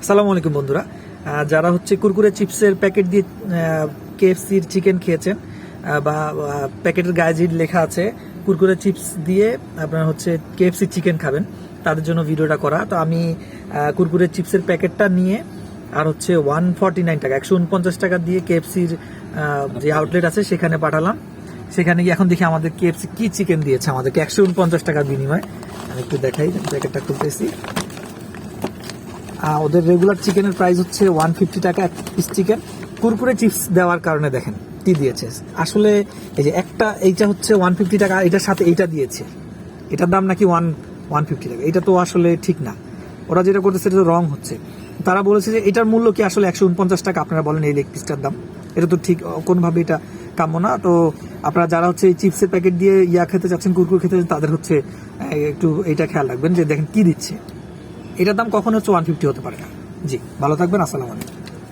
আসসালামু আলাইকুম বন্ধুরা, যারা হচ্ছে কুরকুরে চিপসের প্যাকেট দিয়ে কেএফসির চিকেন খেয়েছেন বা প্যাকেটের গায়ে যে লেখা আছে কুরকুরে চিপস দিয়ে আপনারা হচ্ছে কেএফসি চিকেন খাবেন, তাদের জন্য ভিডিওটা করা। তো আমি কুরকুরে চিপসের প্যাকেটটা নিয়ে আর হচ্ছে 149 টাকা 149 টাকা দিয়ে কেএফসির যে আউটলেট আছে সেখানে পাঠালাম। সেখানে গিয়ে এখন দেখি আমাদের কেএফসি কি চিকেন দিয়েছে আমাদেরকে 149 টাকার বিনিময়ে। আমি একটু দেখাই, প্যাকেটটা খুলতেছি। ওদের রেগুলার চিকেনের প্রাইস হচ্ছে 150 টাকা এক পিস চিকেন। কুরকুরে চিপস দেওয়ার কারণে দেখেন কি দিয়েছে আসলে। এই যে একটা এইটা হচ্ছে 150 টাকা, এটার সাথে এইটা দিয়েছে, এটার দাম নাকি 150 টাকা। এটা তো আসলে ঠিক না, ওরা যেটা করতেছে এটা তো রং হচ্ছে। তারা বলেছে যে এটার মূল্য কি আসলে 149 টাকা, আপনারা বলেন এই লেগ পিসটার দাম। এটা তো ঠিক কোনোভাবে এটা কাম্য না। তো আপনারা যারা হচ্ছে এই চিপসের প্যাকেট দিয়ে খেতে চাচ্ছেন, কুরকুরে খেতে চাচ্ছেন, তাদের হচ্ছে একটু এইটা খেয়াল রাখবেন যে দেখেন কি দিচ্ছে। এটার দাম কখনো হচ্ছে 150 হতে পারে না। জি, ভালো থাকবেন। আসসালামু আলাইকুম।